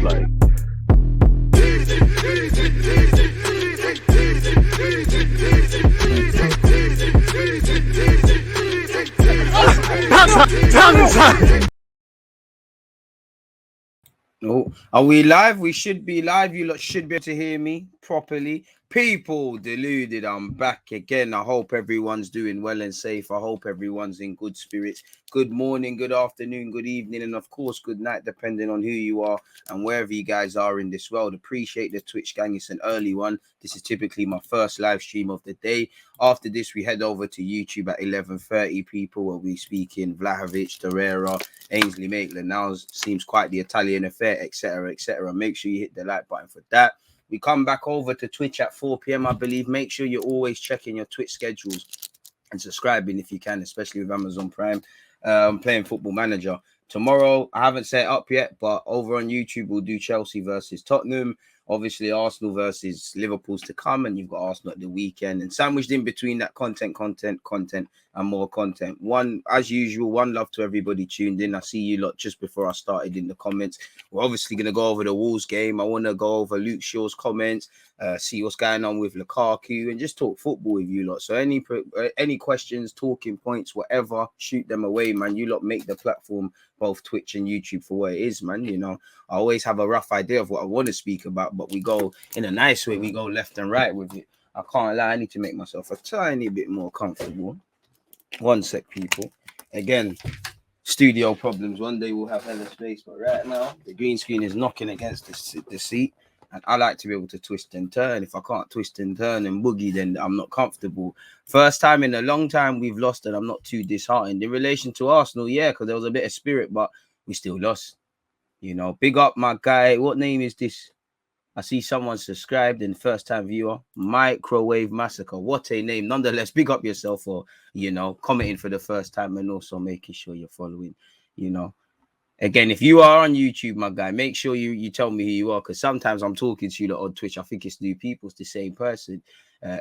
like. No, are we live? We should be live. You lot should be able to hear me properly. People deluded, I'm back again. I hope everyone's doing well and safe. I hope everyone's in good spirits. Good morning, good afternoon, good evening, and of course, good night, depending on who you are and wherever you guys are in this world. Appreciate the Twitch gang. It's an early one. This is typically my first live stream of the day. After this, we head over to YouTube at 11:30, people, where we speak in Vlahovic, Torreira, Ainsley Maitland. Now seems quite the Italian affair, etc., etc. Make sure you hit the like button for that. We come back over to Twitch at 4 p.m., I believe. Make sure you're always checking your Twitch schedules and subscribing if you can, especially with Amazon Prime. Playing Football Manager. Tomorrow, I haven't set it up yet, but over on YouTube, we'll do Chelsea versus Tottenham. Obviously, Arsenal versus Liverpool's to come, and you've got Arsenal at the weekend. And sandwiched in between that content, and more content. One, as usual, one love to everybody tuned in. I see you lot just before I started in the comments. We're obviously going to go over the Wolves game. I want to go over Luke Shaw's comments, see what's going on with Lukaku, and just talk football with you lot. So any questions, talking points, whatever, shoot them away, man. You lot make the platform, both Twitch and YouTube, for what it is, man. You know, I always have a rough idea of what I want to speak about, but we go in a nice way. We go left and right with it. I can't lie. I need to make myself a tiny bit more comfortable. One sec, people. Again, studio problems. One day we'll have hella space, but right now the green screen is knocking against the seat, and I like to be able to twist and turn. If I can't twist and turn and boogie, then I'm not comfortable. First time in a long time we've lost, and I'm not too disheartened. In relation to Arsenal, yeah, because there was a bit of spirit, but we still lost. You know, big up my guy. What name is this? I see someone subscribed and first-time viewer, Microwave Massacre. What a name. Nonetheless, big up yourself for, you know, commenting for the first time and also making sure you're following, you know. Again, if you are on YouTube, my guy, make sure you tell me who you are, because sometimes I'm talking to you on Twitch. I think it's new people. It's the same person.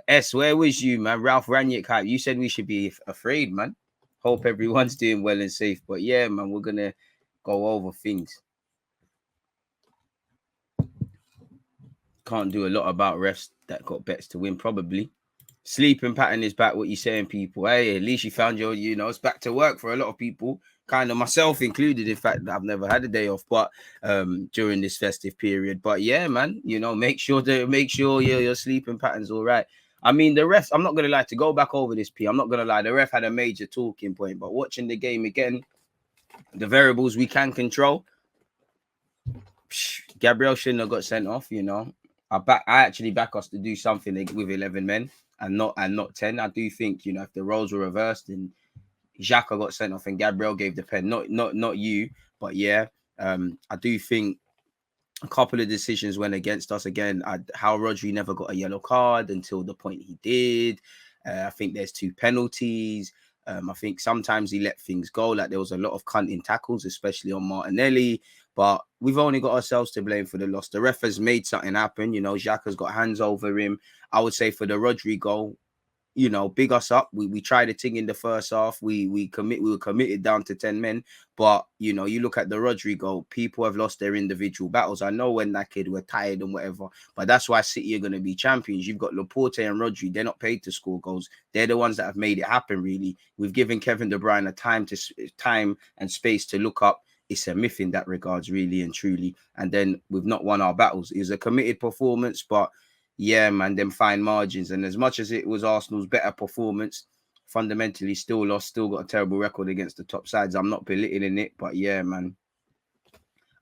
S, where was you, man? Ralph Ranick hype. You said we should be afraid, man. Hope everyone's doing well and safe. But yeah, man, we're going to go over things. Can't do a lot about refs that got bets to win, probably. Sleeping pattern is back. What you saying, people? Hey, at least you found your, you know, it's back to work for a lot of people, kind of myself included. In fact, I've never had a day off, but during this festive period. But yeah, man, you know, make sure your sleeping pattern's all right. I mean, the ref, I'm not gonna lie, to go back over this, P, I'm not gonna lie, the ref had a major talking point, but watching the game again, the variables we can control, Gabriel shouldn't have got sent off, you know. I actually back us to do something with 11 men and not 10. I do think, you know, if the roles were reversed and Xhaka got sent off and Gabriel gave the pen, not you, but yeah, I do think a couple of decisions went against us again. How Rodri never got a yellow card until the point he did. I think there's 2 penalties. I think sometimes he let things go. Like there was a lot of cunting tackles, especially on Martinelli. But we've only got ourselves to blame for the loss. The ref has made something happen. You know, Xhaka's got hands over him. I would say for the Rodri goal, you know, big us up. We tried a thing in the first half. We were committed down to 10 men. But, you know, you look at the Rodri goal, people have lost their individual battles. I know when that kid were tired and whatever, but that's why City are going to be champions. You've got Laporte and Rodri. They're not paid to score goals. They're the ones that have made it happen, really. We've given Kevin De Bruyne a time and space to look up. It's a myth in that regards, really and truly. And then we've not won our battles. It was a committed performance, but yeah, man, them fine margins. And as much as it was Arsenal's better performance, fundamentally still lost, still got a terrible record against the top sides. I'm not belittling it, but yeah, man.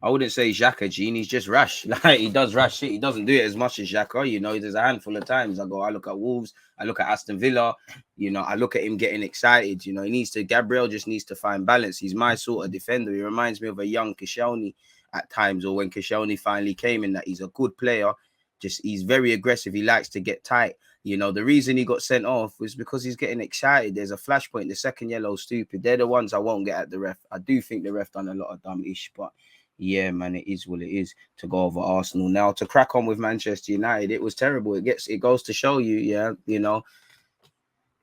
I wouldn't say Xhaka, Gene. He's just rash. Like, he does rash shit. He doesn't do it as much as Xhaka. You know, there's a handful of times I look at Wolves, I look at Aston Villa, you know, I look at him getting excited. You know, Gabriel just needs to find balance. He's my sort of defender. He reminds me of a young Koscielny at times, or when Koscielny finally came in, that he's a good player. Just he's very aggressive. He likes to get tight. You know, the reason he got sent off was because he's getting excited. There's a flashpoint. The second yellow, stupid. They're the ones I won't get at the ref. I do think the ref done a lot of dumb-ish, but yeah, man, it is what it is to go over Arsenal. Now, to crack on with Manchester United, it was terrible. It goes to show you, yeah, you know,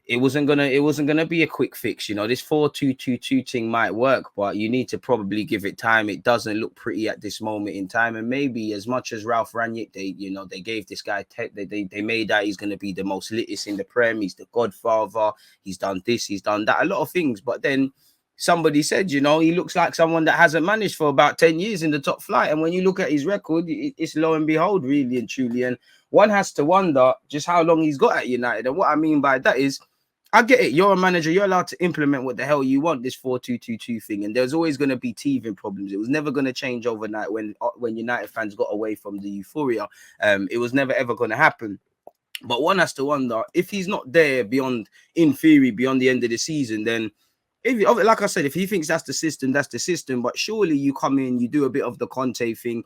it wasn't gonna be a quick fix. You know, this 4-2-2-2 thing might work, but you need to probably give it time. It doesn't look pretty at this moment in time, and maybe as much as Ralph Rangnick, they gave this guy they made that he's gonna be the most litest in the Prem. He's the Godfather. He's done this. He's done that. A lot of things, but then somebody said, he looks like someone that hasn't managed for about 10 years in the top flight. And when you look at his record, it's lo and behold, really and truly. And one has to wonder just how long he's got at United. And what I mean by that is, I get it. You're a manager. You're allowed to implement what the hell you want, this 4-2-2-2 thing. And there's always going to be teething problems. It was never going to change overnight when United fans got away from the euphoria. It was never, ever going to happen. But one has to wonder, if he's not there in theory, beyond the end of the season, then like I said, if he thinks that's the system, that's the system. But surely you come in, you do a bit of the Conte thing.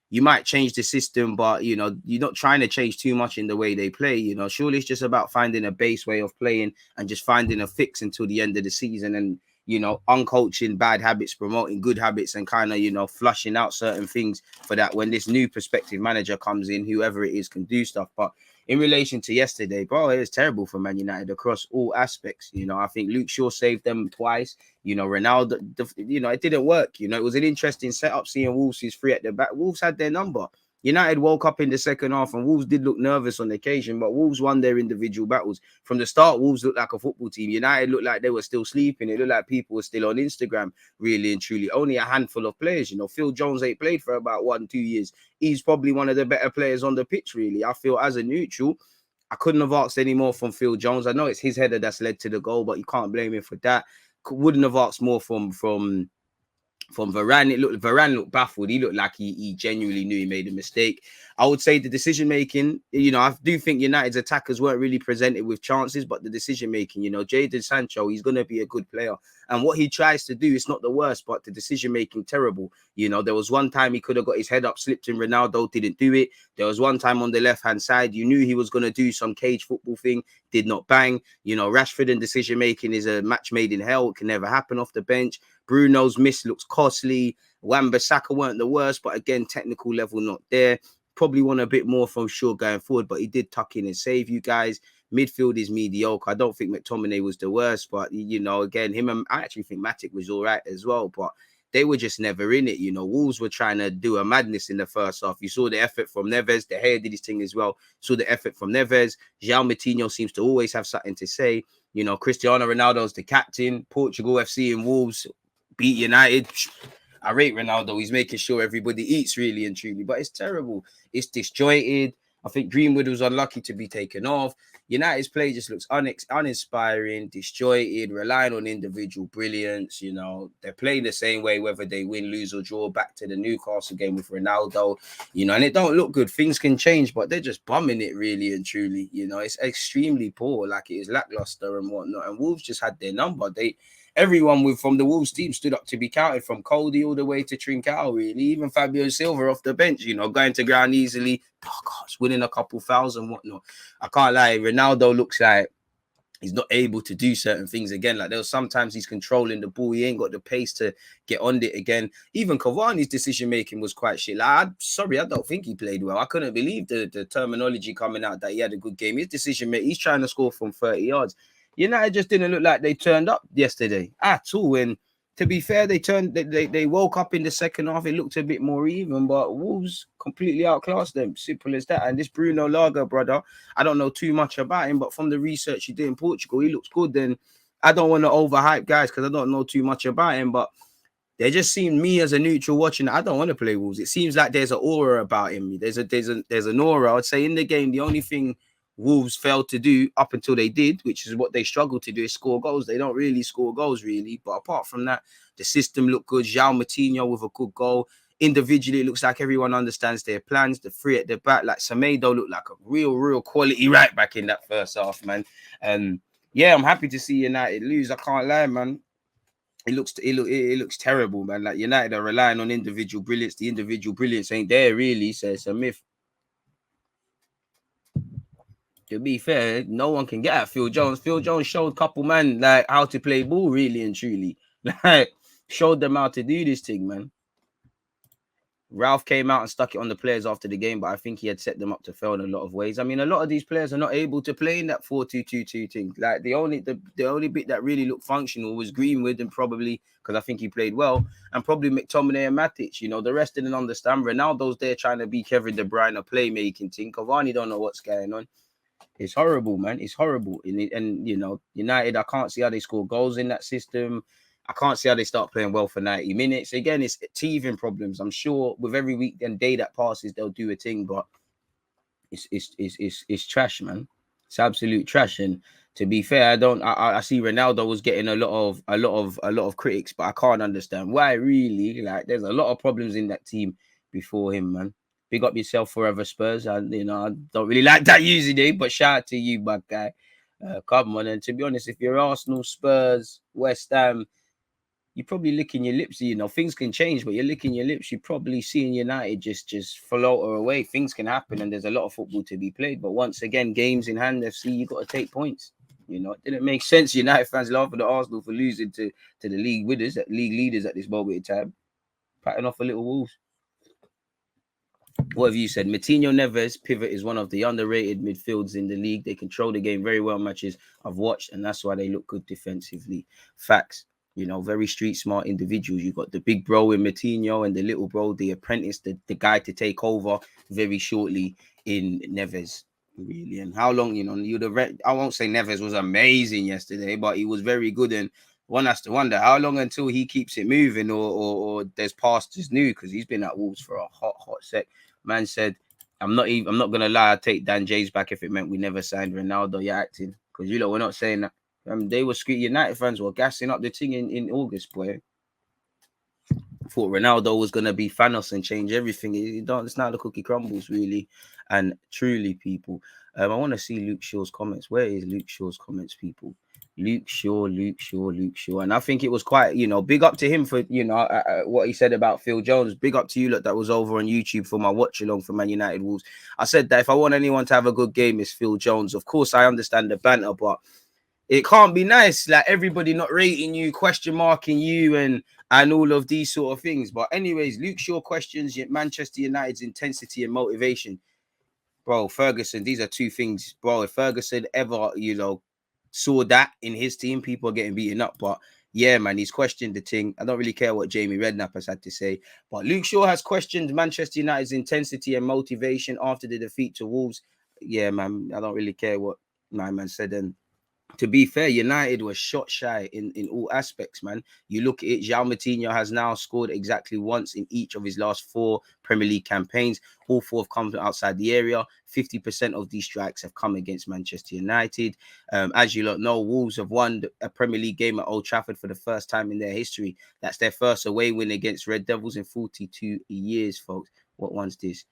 You might change the system, but, you're not trying to change too much in the way they play. Surely it's just about finding a base way of playing and just finding a fix until the end of the season and, uncoaching bad habits, promoting good habits and kind of, flushing out certain things for that when this new prospective manager comes in, whoever it is can do stuff. But in relation to yesterday, bro, it was terrible for Man United across all aspects. I think Luke Shaw saved them twice. Ronaldo, it didn't work. It was an interesting setup seeing Wolves is free at the back. Wolves had their number. United woke up in the second half and Wolves did look nervous on occasion, but Wolves won their individual battles. From the start, Wolves looked like a football team. United looked like they were still sleeping. It looked like people were still on Instagram, really and truly. Only a handful of players. Phil Jones ain't played for about 1-2 years. He's probably one of the better players on the pitch, really. I feel as a neutral, I couldn't have asked any more from Phil Jones. I know it's his header that's led to the goal, but you can't blame him for that. Wouldn't have asked more from Varane. Varane looked baffled. He looked like he genuinely knew he made a mistake. I would say the decision making, I do think United's attackers weren't really presented with chances, but the decision making, Jadon Sancho, he's going to be a good player. And what he tries to do, it's not the worst, but the decision making terrible. There was one time he could have got his head up, slipped in. Ronaldo didn't do it. There was one time on the left hand side, you knew he was going to do some cage football thing, did not bang. Rashford and decision making is a match made in hell. It can never happen off the bench. Bruno's miss looks costly. Wan-Bissaka weren't the worst, but again, technical level not there. Probably want a bit more from Shaw going forward, but he did tuck in and save you guys. Midfield is mediocre. I don't think McTominay was the worst, but, again, I actually think Matic was all right as well, but they were just never in it. Wolves were trying to do a madness in the first half. You saw the effort from Neves. De Gea did his thing as well. Saw the effort from Neves. João Moutinho seems to always have something to say. Cristiano Ronaldo's the captain. Portugal FC and Wolves beat United. I rate Ronaldo. He's making sure everybody eats, really and truly. But it's terrible. It's disjointed. I think Greenwood was unlucky to be taken off. United's play just looks uninspiring, disjointed, relying on individual brilliance. They're playing the same way, whether they win, lose, or draw. Back to the Newcastle game with Ronaldo, and it don't look good. Things can change, but they're just bumming it, really and truly. It's extremely poor, like it is lackluster and whatnot. And Wolves just had their number. Everyone from the Wolves team stood up to be counted, from Cody all the way to Trincao, really. Even Fabio Silva off the bench, going to ground easily. Oh, gosh, winning a couple fouls and whatnot. I can't lie. Ronaldo looks like he's not able to do certain things again. Like, there was sometimes he's controlling the ball. He ain't got the pace to get on it again. Even Cavani's decision-making was quite shit. Like, I don't think he played well. I couldn't believe the terminology coming out that he had a good game. His decision-making, he's trying to score from 30 yards. United just didn't look like they turned up yesterday at all. And to be fair, they woke up in the second half. It looked a bit more even, but Wolves completely outclassed them. Simple as that. And this Bruno Lager brother, I don't know too much about him, but from the research he did in Portugal, he looks good. And I don't want to overhype guys because I don't know too much about him, but they just seem, me as a neutral watching, I don't want to play Wolves. It seems like there's an aura about him. There's an aura. I'd say in the game, the only thing Wolves failed to do up until they did, which is what they struggled to do, is score goals. They don't really score goals, really. But apart from that, the system looked good. João Moutinho with a good goal. Individually, it looks like everyone understands their plans. The three at the back, like Semedo, looked like a real quality right back in that first half, man. And yeah, I'm happy to see United lose. I can't lie, man. It looks terrible, man. Like, United are relying on individual brilliance. The individual brilliance ain't there, really. So it's a myth. To be fair, no one can get at Phil Jones. Phil Jones showed a couple man like how to play ball, really and truly. Like, showed them how to do this thing, man. Ralph came out and stuck it on the players after the game, but I think he had set them up to fail in a lot of ways. I mean, a lot of these players are not able to play in that 4-2-2-2 thing. Like the only bit that really looked functional was Greenwood, and probably because I think he played well, and probably McTominay and Matic. You know, the rest didn't understand. Ronaldo's there trying to be Kevin De Bruyne, a playmaking thing. Cavani don't know what's going on. It's horrible, man. It's horrible. And you know, United, I can't see how they score goals in that system. I can't see how they start playing well for 90 minutes. Again, it's teething problems. I'm sure with every week and day that passes, they'll do a thing, but it's trash, man. It's absolute trash. And to be fair, I see Ronaldo was getting a lot of critics, but I can't understand why. Really, like there's a lot of problems in that team before him, man. Big up yourself forever, Spurs. I don't really like that usually, but shout out to you, bad guy. Come on, and to be honest, if you're Arsenal, Spurs, West Ham, you're probably licking your lips. You know, things can change, but you're licking your lips. You're probably seeing United just float away. Things can happen, and there's a lot of football to be played. But once again, games in hand, FC, you got to take points. You know, it didn't make sense. United fans laughing at Arsenal for losing to the league winners, league leaders at this moment in time. Patting off a little Wolves. What have you said? Matinho Neves pivot is one of the underrated midfields in the league. They control the game very well. Matches I've watched, and that's why they look good defensively. Facts. You know, very street smart individuals. You got the big bro in Matinho and the little bro, the apprentice, the guy to take over very shortly in Neves. Really, and how long? You know, you'd have read. I won't say Neves was amazing yesterday, but he was very good. And one has to wonder how long until he keeps it moving, or there's pastures new, because he's been at Wolves for a hot sec. Man said, I'm not gonna lie, I'd take Dan Jays back if it meant we never signed Ronaldo. You're acting, because we're not saying that. They were United fans were gassing up the thing in August, boy. Thought Ronaldo was gonna be Thanos and change everything. It's not the cookie crumbles, really, and truly, people. I want to see Luke Shaw's comments. Where is Luke Shaw's comments, people? Luke Shaw. And I think it was quite, big up to him for, what he said about Phil Jones. Big up to you, look, that was over on YouTube for my watch along for Man United Wolves. I said that if I want anyone to have a good game, it's Phil Jones. Of course, I understand the banter, but it can't be nice. Like everybody not rating you, question marking you, and all of these sort of things. But anyways, Luke Shaw questions Manchester United's intensity and motivation. Bro, Ferguson, these are two things, bro. If Ferguson ever, saw that in his team, people are getting beaten up. But yeah, man, he's questioned the thing. I don't really care what Jamie Redknapp has had to say. But Luke Shaw has questioned Manchester United's intensity and motivation after the defeat to Wolves. Yeah, man, I don't really care what my man said. And to be fair, United was shot shy in all aspects, man. You look at it, João Moutinho has now scored exactly once in each of his last 4 Premier League campaigns. All 4 have come from outside the area. 50% of these strikes have come against Manchester United. As you lot know, Wolves have won a Premier League game at Old Trafford for the first time in their history. That's their first away win against Red Devils in 42 years, folks. What one's this?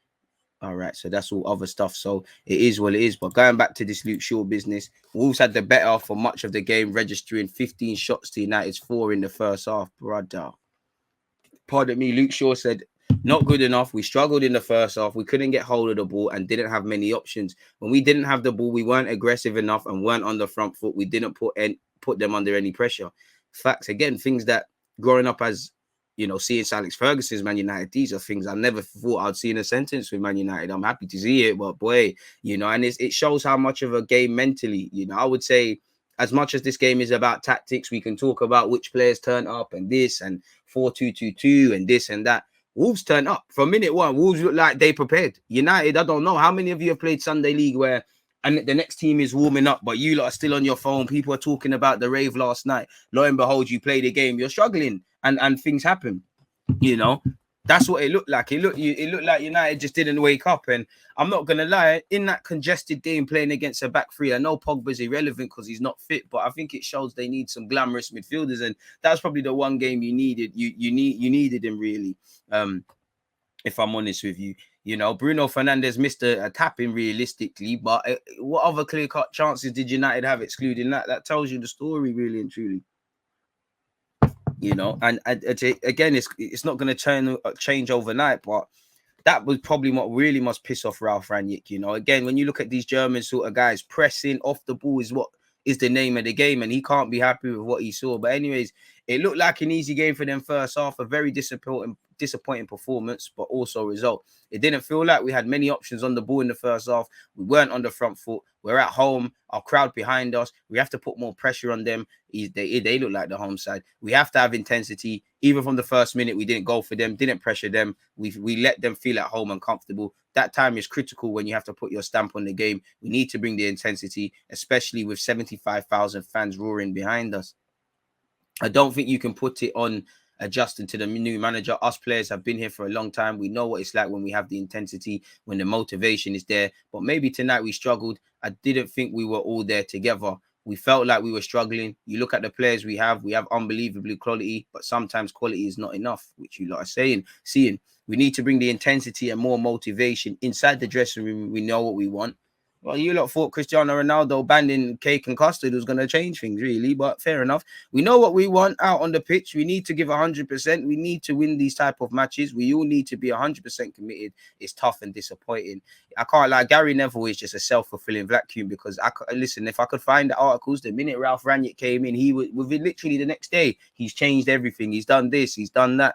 All right, so that's all other stuff. So it is what it is. But going back to this Luke Shaw business, Wolves had the better for much of the game, registering 15 shots to United's 4 in the first half. Brother. Pardon me, Luke Shaw said, not good enough. We struggled in the first half. We couldn't get hold of the ball and didn't have many options. When we didn't have the ball, we weren't aggressive enough and weren't on the front foot. We didn't put them under any pressure. Facts, again, things that growing up as seeing Alex Ferguson's Man United, these are things I never thought I'd see in a sentence with Man United. I'm happy to see it, but boy, and it shows how much of a game mentally, I would say, as much as this game is about tactics, we can talk about which players turn up and this and 4-2-2-2 and this and that. Wolves turn up from minute one. Wolves look like they prepared. United, I don't know how many of you have played Sunday League where and the next team is warming up, but you lot are still on your phone. People are talking about the rave last night. Lo and behold, you play the game. You're struggling, and things happen. That's what it looked like. It looked like United just didn't wake up. And I'm not gonna lie, in that congested game playing against a back three, I know Pogba's irrelevant because he's not fit, but I think it shows they need some glamorous midfielders, and that's probably the one game you needed. You needed him really. If I'm honest with you. Bruno Fernandes missed a tapping realistically, but what other clear-cut chances did United have excluding that? That tells you the story, really and truly. And again, it's not going to change overnight, but that was probably what really must piss off Ralph Rangnick. Again, when you look at these German sort of guys, pressing off the ball is what is the name of the game, and he can't be happy with what he saw. But anyways, it looked like an easy game for them first half, a very disappointing disappointing performance, but also result. It didn't feel like we had many options on the ball in the first half. We weren't on the front foot. We're at home. Our crowd behind us. We have to put more pressure on them. They look like the home side. We have to have intensity. Even from the first minute, we didn't go for them, didn't pressure them. We let them feel at home and comfortable. That time is critical when you have to put your stamp on the game. We need to bring the intensity, especially with 75,000 fans roaring behind us. I don't think you can put it on adjusting to the new manager. Us players have been here for a long time. We know what it's like when we have the intensity, when the motivation is there. But maybe tonight we struggled. I didn't think we were all there together. We felt like we were struggling. You look at the players we have unbelievable quality, but sometimes quality is not enough, which you lot are seeing. We need to bring the intensity and more motivation inside the dressing room. We know what we want. Well, you lot thought Cristiano Ronaldo banning cake and custard was going to change things, really, but fair enough. We know what we want out on the pitch. We need to give 100%. We need to win these type of matches. We all need to be 100% committed. It's tough and disappointing. I can't lie, Gary Neville is just a self-fulfilling vacuum because, listen, if I could find the articles, the minute Ralph Rangnick came in, within literally the next day, he's changed everything. He's done this, he's done that.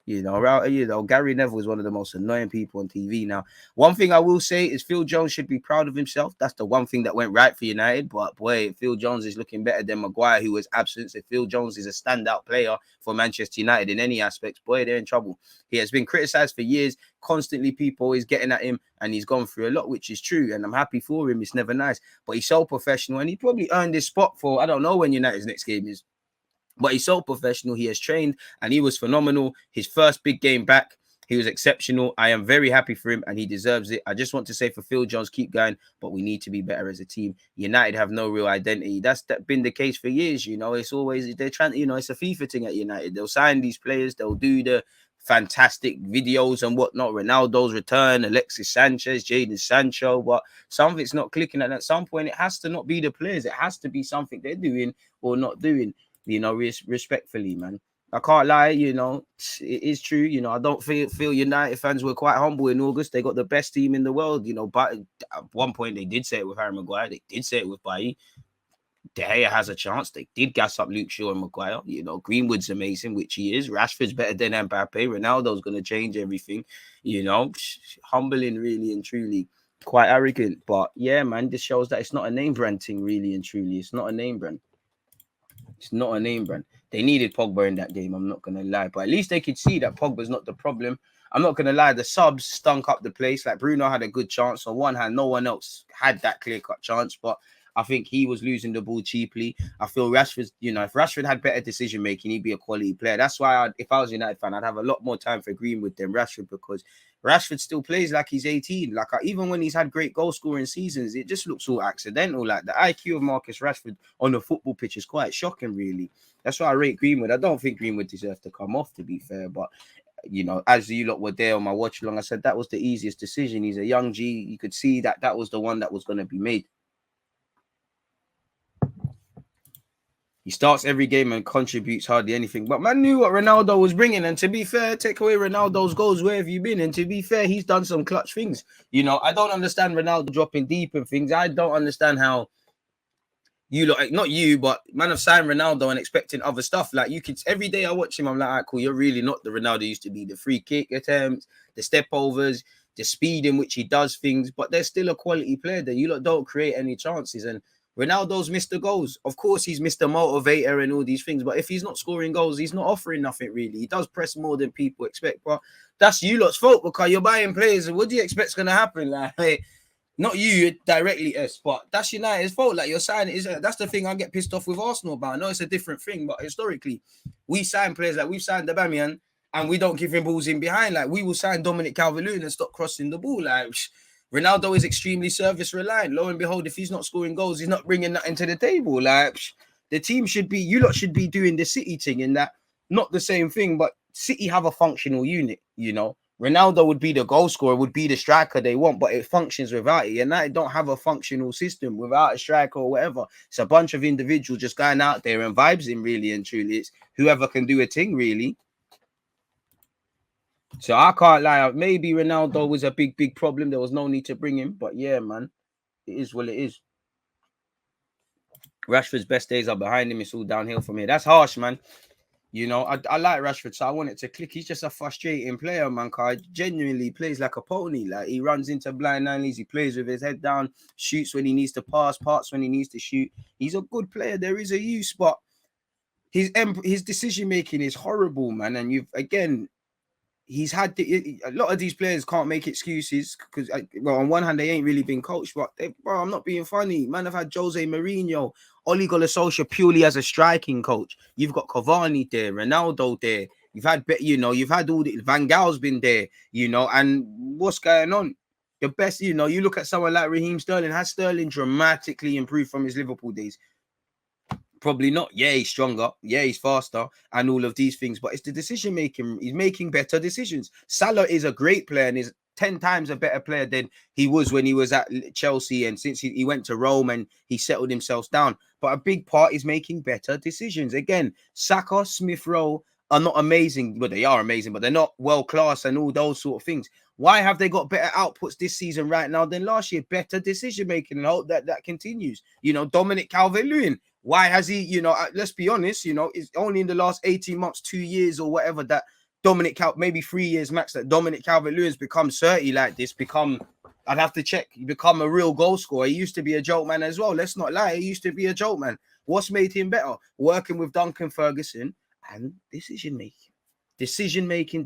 Gary Neville is one of the most annoying people on TV now. One thing I will say is Phil Jones should be proud of himself. That's the one thing that went right for United. But boy, Phil Jones is looking better than Maguire, who was absent. If Phil Jones is a standout player for Manchester United in any aspects, boy, they're in trouble. He has been criticised for years. Constantly, people always getting at him, and he's gone through a lot, which is true. And I'm happy for him. It's never nice. But he's so professional, and he probably earned his spot for, I don't know when United's next game is. But he's so professional. He has trained and he was phenomenal. His first big game back, he was exceptional. I am very happy for him and he deserves it. I just want to say for Phil Jones, keep going, but we need to be better as a team. United have no real identity. That's been the case for years. It's always, they're trying, it's a FIFA thing at United. They'll sign these players. They'll do the fantastic videos and whatnot. Ronaldo's return, Alexis Sanchez, Jadon Sancho, but some of it's not clicking. And at some point, it has to not be the players. It has to be something they're doing or not doing. Respectfully, man. I can't lie, it is true. I don't feel United fans were quite humble in August. They got the best team in the world, but at one point they did say it with Harry Maguire. They did say it with Bailly. De Gea has a chance. They did gas up Luke Shaw and Maguire. Greenwood's amazing, which he is. Rashford's better than Mbappe. Ronaldo's going to change everything. Humbling, really and truly. Quite arrogant. But yeah, man, this shows that it's not a name brand thing, really and truly. It's not a name brand. It's not a name brand. They needed Pogba in that game. I'm not going to lie. But at least they could see that Pogba's not the problem. I'm not going to lie. The subs stunk up the place. Like Bruno had a good chance. On one hand, no one else had that clear-cut chance. But I think he was losing the ball cheaply. I feel Rashford, if Rashford had better decision-making, he'd be a quality player. That's why if I was a United fan, I'd have a lot more time for Greenwood than Rashford because Rashford still plays like he's 18. Like even when he's had great goal scoring seasons, it just looks all accidental. Like the IQ of Marcus Rashford on the football pitch is quite shocking, really. That's why I rate Greenwood. I don't think Greenwood deserves to come off, to be fair. But as you lot were there on my watch along, I said that was the easiest decision. He's a young G. You could see that was the one that was going to be made. He starts every game and contributes hardly anything. But man knew what Ronaldo was bringing. And to be fair, take away Ronaldo's goals, where have you been? And to be fair, he's done some clutch things. I don't understand Ronaldo dropping deep and things. I don't understand how not you, but man have signed Ronaldo and expecting other stuff. Like every day I watch him, I'm like, all right, cool, you're really not the Ronaldo used to be. The free kick attempts, the step overs, the speed in which he does things. But there's still a quality player there. You lot don't create any chances. And Ronaldo's missed the goals. Of course, he's Mr. Motivator and all these things. But if he's not scoring goals, he's not offering nothing, really. He does press more than people expect. But that's you lot's fault because you're buying players. And what do you expect's going to happen? Like, not you directly, but that's United's fault. Like, you're signing. That's the thing I get pissed off with Arsenal about. I know it's a different thing, but historically, we sign players like we've signed Aubameyang and we don't give him balls in behind. Like, we will sign Dominic Calvert-Lewin and stop crossing the ball. Like, Ronaldo is extremely service reliant. Lo and behold, if he's not scoring goals, he's not bringing nothing to the table. Like, the team you lot should be doing the City thing in that, not the same thing, but City have a functional unit, Ronaldo would be the goal scorer, would be the striker they want, but it functions without it. United don't have a functional system without a striker or whatever. It's a bunch of individuals just going out there and vibes in, really and truly. It's whoever can do a thing, really. So I can't lie. Maybe Ronaldo was a big problem. There was no need to bring him. But yeah, man, it is what it is. Rashford's best days are behind him. It's all downhill from here. That's harsh, man. You know, I like Rashford, so I want it to click. He's just a frustrating player, man. Cause genuinely plays like a pony. Like he runs into blind alleys, he plays with his head down, shoots when he needs to pass, parts when he needs to shoot. He's a good player. There is a use, but his decision making is horrible, man. And you've again, he's had a lot of these players can't make excuses because, well, on one hand they ain't really been coached, but bro, I'm not being funny, man. I've had Jose Mourinho, Ole Gunnar Solskjaer purely as a striking coach. You've got Cavani there, Ronaldo there. You've had, you've had all the Van Gaal's been there, and what's going on? The best, you look at someone like Raheem Sterling. Has Sterling dramatically improved from his Liverpool days? Probably not. Yeah, he's stronger. Yeah, he's faster and all of these things. But it's the decision making. He's making better decisions. Salah is a great player and is 10 times a better player than he was when he was at Chelsea. And since he went to Rome and he settled himself down. But a big part is making better decisions. Again, Saka, Smith Rowe are not amazing. Well, they are amazing, but they're not world class and all those sort of things. Why have they got better outputs this season right now than last year? Better decision making, and I hope that continues. Dominic Calvert-Lewin. Why has he, let's be honest, it's only in the last 18 months, 2 years or whatever that maybe 3 years max, that Dominic Calvert-Lewin's become 30 like this, I'd have to check, he become a real goal scorer. He used to be a joke man as well. Let's not lie. He used to be a joke man. What's made him better? Working with Duncan Ferguson and decision making. Decision making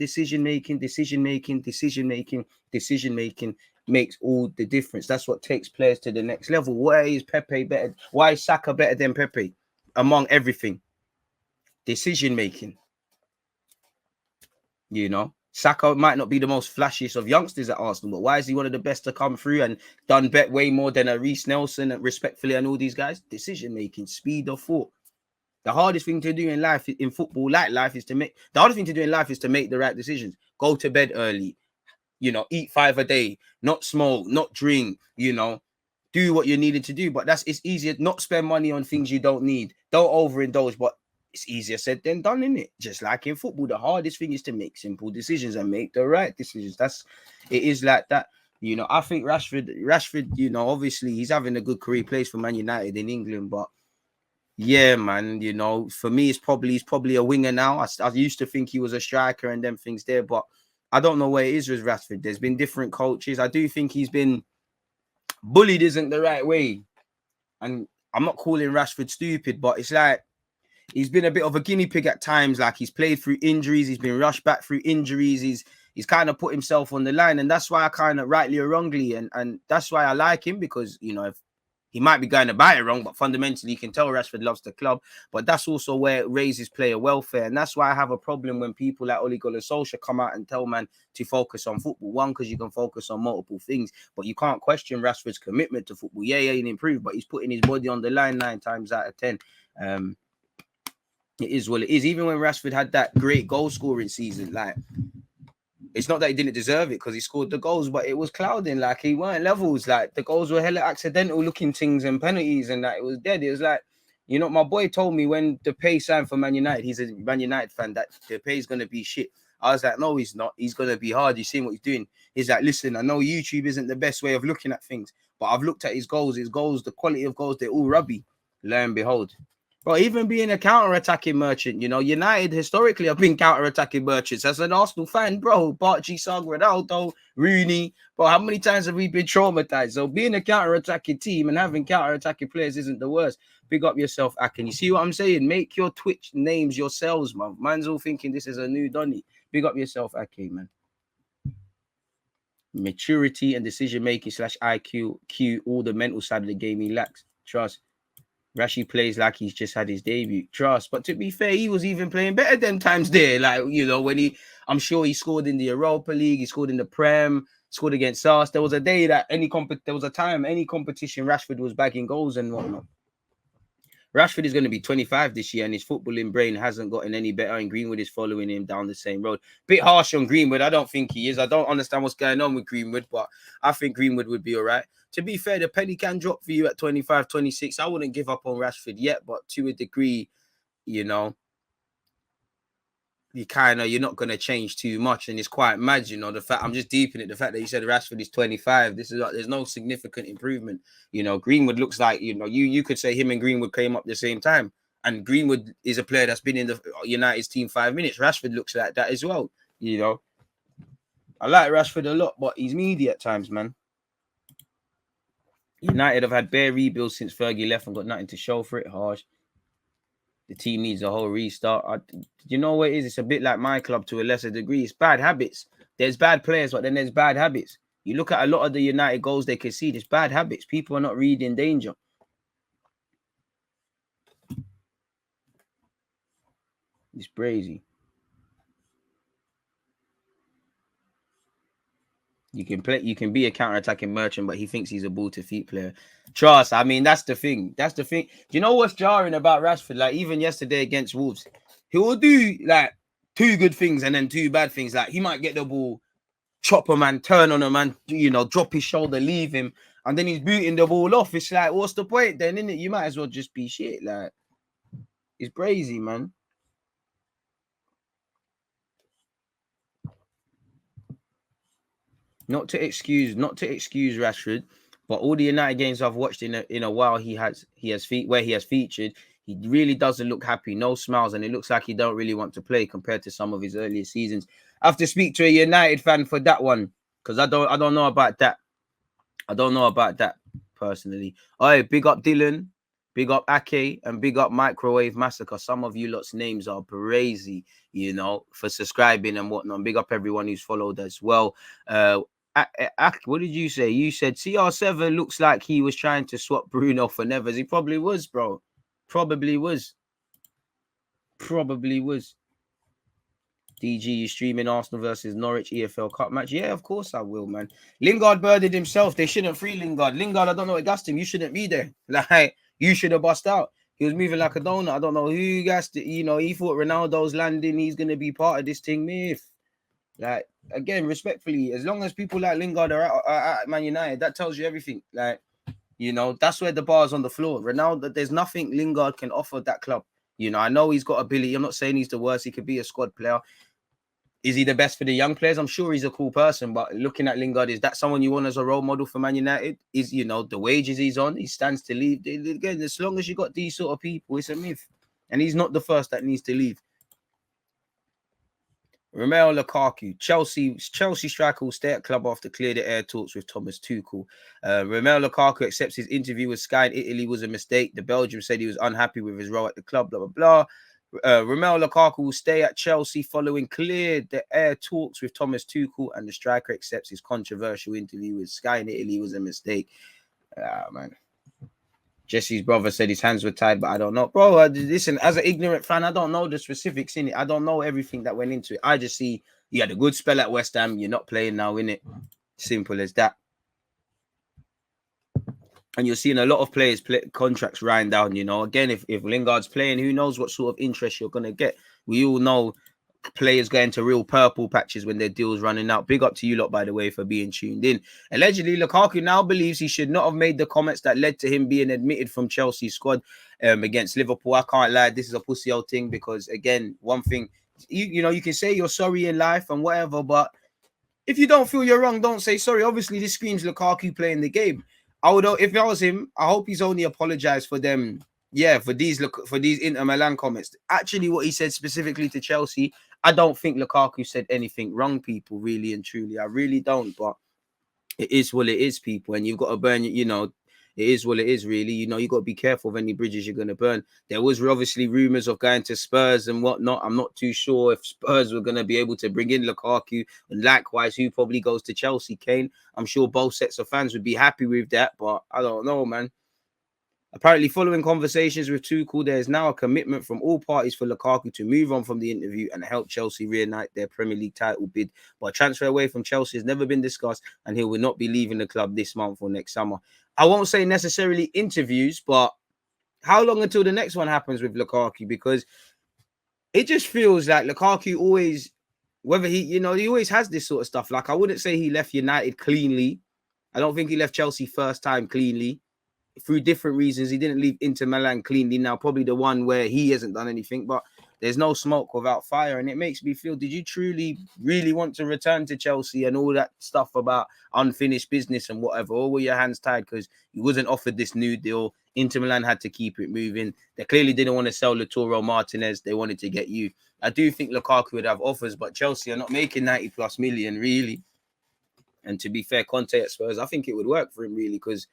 makes all the difference. That's what takes players to the next level. Why is Pepe better? Why is Saka better than Pepe? Among everything, decision making. Saka might not be the most flashiest of youngsters at Arsenal, but why is he one of the best to come through and done way more than a Reece Nelson, and respectfully, and all these guys? Decision making, speed of thought. The hardest thing to do in life, in football, like life, is to make the right decisions. Go to bed early, eat 5 a day, not smoke, not drink, do what you needed to do. But it's easier. Not spend money on things you don't need. Don't overindulge, but it's easier said than done, isn't it? Just like in football, the hardest thing is to make simple decisions and make the right decisions. It is like that. I think Rashford, obviously he's having a good career, plays for Man United in England, but yeah, man, for me, he's probably a winger now. I used to think he was a striker and them things there, but I don't know where it is with Rashford. There's been different coaches. I do think he's been bullied, isn't the right way. And I'm not calling Rashford stupid, but it's like he's been a bit of a guinea pig at times. Like he's played through injuries. He's been rushed back through injuries. He's kind of put himself on the line. And that's why I kind of, rightly or wrongly, and that's why I like him, because, if he might be going about it wrong, but fundamentally you can tell Rashford loves the club. But that's also where it raises player welfare. And that's why I have a problem when people like Ole Gunnar Solskjaer come out and tell man to focus on football. One, because you can focus on multiple things, but you can't question Rashford's commitment to football. Yeah, he improved, but he's putting his body on the line 9 times out of 10. It is what it is. Even when Rashford had that great goal scoring season, like, it's not that he didn't deserve it because he scored the goals, but it was clouding. Like, he weren't levels. Like, the goals were hella accidental looking things and penalties, and that it was dead. It was like, my boy told me when Depay signed for Man United, he's a Man United fan, that Depay's going to be shit. I was like, no, he's not. He's going to be hard. You've seen what he's doing. He's like, listen, I know YouTube isn't the best way of looking at things, but I've looked at his goals, the quality of goals, they're all rubby. Lo and behold. Bro, even being a counter-attacking merchant, United historically have been counter-attacking merchants. As an Arsenal fan, bro, Barchi, Song, Ronaldo, Rooney, bro, how many times have we been traumatized? So being a counter-attacking team and having counter-attacking players isn't the worst. Big up yourself, Akin. You see what I'm saying? Make your Twitch names yourselves, man. Man's all thinking this is a new Donny. Big up yourself, Akin, man. Maturity and decision-making / IQ, all the mental side of the game he lacks. Trust. Rashi plays like he's just had his debut. Trust. But to be fair, he was even playing better than times there. Like, when I'm sure he scored in the Europa League, he scored in the Prem, scored against us. There was a day that there was a time, any competition, Rashford was bagging goals and whatnot. Rashford is going to be 25 this year, and his footballing brain hasn't gotten any better, and Greenwood is following him down the same road. Bit harsh on Greenwood. I don't think he is. I don't understand what's going on with Greenwood, but I think Greenwood would be all right. To be fair, the penny can drop for you at 25, 26. I wouldn't give up on Rashford yet, but to a degree, you're not going to change too much. And it's quite mad, the fact, I'm just deep in it, the fact that you said Rashford is 25. There's no significant improvement. Greenwood looks like, you could say him and Greenwood came up the same time. And Greenwood is a player that's been in the United's team 5 minutes. Rashford looks like that as well. You know, I like Rashford a lot, but he's meaty at times, man. United have had bare rebuilds since Fergie left and got nothing to show for it. Harsh. The team needs a whole restart. You know what it is? It's a bit like my club to a lesser degree. It's bad habits. There's bad players, but then there's bad habits. You look at a lot of the United goals they concede, it's bad habits. People are not reading danger. It's crazy. You can be a counter-attacking merchant, but he thinks he's a ball-to-feet player. Trust, I mean, that's the thing. That's the thing. Do you know what's jarring about Rashford? Like, even yesterday against Wolves, he will do, like, 2 good things and then 2 bad things. Like, he might get the ball, chop a man, turn on a man, you know, drop his shoulder, leave him, and then he's booting the ball off. It's like, what's the point then, innit? You might as well just be shit. Like, it's crazy, man. Not to excuse Rashford, but all the United games I've watched in a while, he has featured. He really doesn't look happy, no smiles, and it looks like he don't really want to play compared to some of his earlier seasons. I have to speak to a United fan for that one because I don't know about that. I don't know about that personally. All right, big up Dylan, big up Ake, and big up Microwave Massacre. Some of you lot's names are crazy, you know, for subscribing and whatnot. Big up everyone who's followed as well. What did you say? You said CR7 looks like he was trying to swap Bruno for Neves. He probably was, bro. Probably was. DG, you streaming Arsenal versus Norwich EFL Cup match? Yeah, of course I will, man. Lingard birded himself. They shouldn't free Lingard. Lingard, I don't know what gassed him. You shouldn't be there. Like, you should have bust out. He was moving like a donut. I don't know who gassed it. You know, he thought Ronaldo's landing. He's going to be part of this thing. Myth. Like, again, respectfully, as long as people like Lingard are at Man United, that tells you everything. Like, you know, that's where the bar's on the floor. Ronaldo, there's nothing Lingard can offer that club. You know, I know he's got ability. I'm not saying he's the worst. He could be a squad player. Is he the best for the young players? I'm sure he's a cool person, but looking at Lingard, is that someone you want as a role model for Man United? Is, you know, the wages he's on, he stands to leave. Again, as long as you got these sort of people, it's a myth. And he's not the first that needs to leave. Romelu Lukaku, Chelsea striker will stay at club after clear the air talks with Thomas Tuchel. Romelu Lukaku accepts his interview with Sky in Italy was a mistake. The Belgian said he was unhappy with his role at the club, blah, blah, blah. Romelu Lukaku will stay at Chelsea following clear the air talks with Thomas Tuchel, and the striker accepts his controversial interview with Sky in Italy was a mistake. Man. Jesse's brother said his hands were tied, but I don't know. Bro, listen, as an ignorant fan, I don't know the specifics in it. I don't know everything that went into it. I just see you had a good spell at West Ham. You're not playing now, innit? Simple as that. And you're seeing a lot of players contracts rying down, you know. Again, if Lingard's playing, who knows what sort of interest you're going to get. We all know players going to real purple patches when their deal's running out. Big up to you lot, by the way, for being tuned in. Allegedly, Lukaku now believes he should not have made the comments that led to him being admitted from Chelsea's squad against Liverpool. I can't lie, this is a pussy old thing because, again, one thing, you know, you can say you're sorry in life and whatever, but if you don't feel you're wrong, don't say sorry. Obviously, this screams Lukaku playing the game. I would, if I was him, I hope he's only apologized for them. Yeah, for these Inter Milan comments. Actually, what he said specifically to Chelsea, I don't think Lukaku said anything wrong, people, really and truly. I really don't, but it is what it is, people. And you've got to burn, you know, it is what it is, really. You know, you got to be careful of any bridges you're going to burn. There was obviously rumors of going to Spurs and whatnot. I'm not too sure if Spurs were going to be able to bring in Lukaku. And likewise, who probably goes to Chelsea, Kane. I'm sure both sets of fans would be happy with that, but I don't know, man. Apparently, following conversations with Tuchel, there is now a commitment from all parties for Lukaku to move on from the interview and help Chelsea reignite their Premier League title bid. But a transfer away from Chelsea has never been discussed, and he will not be leaving the club this month or next summer. I won't say necessarily interviews, but how long until the next one happens with Lukaku? Because it just feels like Lukaku always, whether he, you know, he always has this sort of stuff. Like, I wouldn't say he left United cleanly. I don't think he left Chelsea first time cleanly. Through different reasons, he didn't leave Inter Milan cleanly. Now, probably the one where he hasn't done anything, but there's no smoke without fire. And it makes me feel, did you truly, really want to return to Chelsea and all that stuff about unfinished business and whatever? Or were your hands tied because you wasn't offered this new deal? Inter Milan had to keep it moving. They clearly didn't want to sell Lautaro Martinez. They wanted to get you. I do think Lukaku would have offers, but Chelsea are not making 90 plus million, really. And to be fair, Conte at Spurs, I think it would work for him, really, because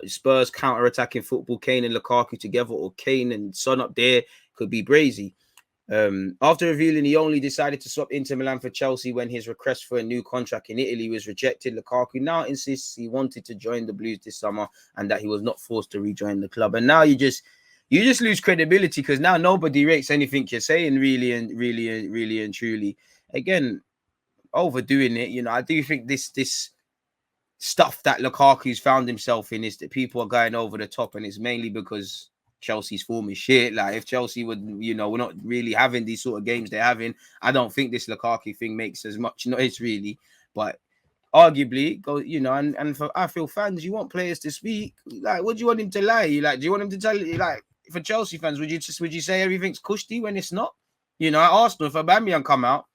Spurs counter-attacking football, Kane and Lukaku together, or Kane and Son up there, could be brazy. After revealing he only decided to swap Inter Milan for Chelsea when his request for a new contract in Italy was rejected, Lukaku now insists he wanted to join the Blues this summer and that he was not forced to rejoin the club. And now you just lose credibility, because now nobody rates anything you're saying, really and truly. Again, overdoing it. You know, I do think this stuff that Lukaku's found himself in is that people are going over the top, and it's mainly because Chelsea's form is shit. Like, if Chelsea would, you know, we're not really having these sort of games they're having, I don't think this Lukaku thing makes as much noise, really. But arguably, go, you know, and for I feel fans, you want players to speak. Like, what do you want him to lie? Like, do you want him to tell you, like, for Chelsea fans, would you say everything's cushy when it's not? You know, at Arsenal, if Aubameyang come out,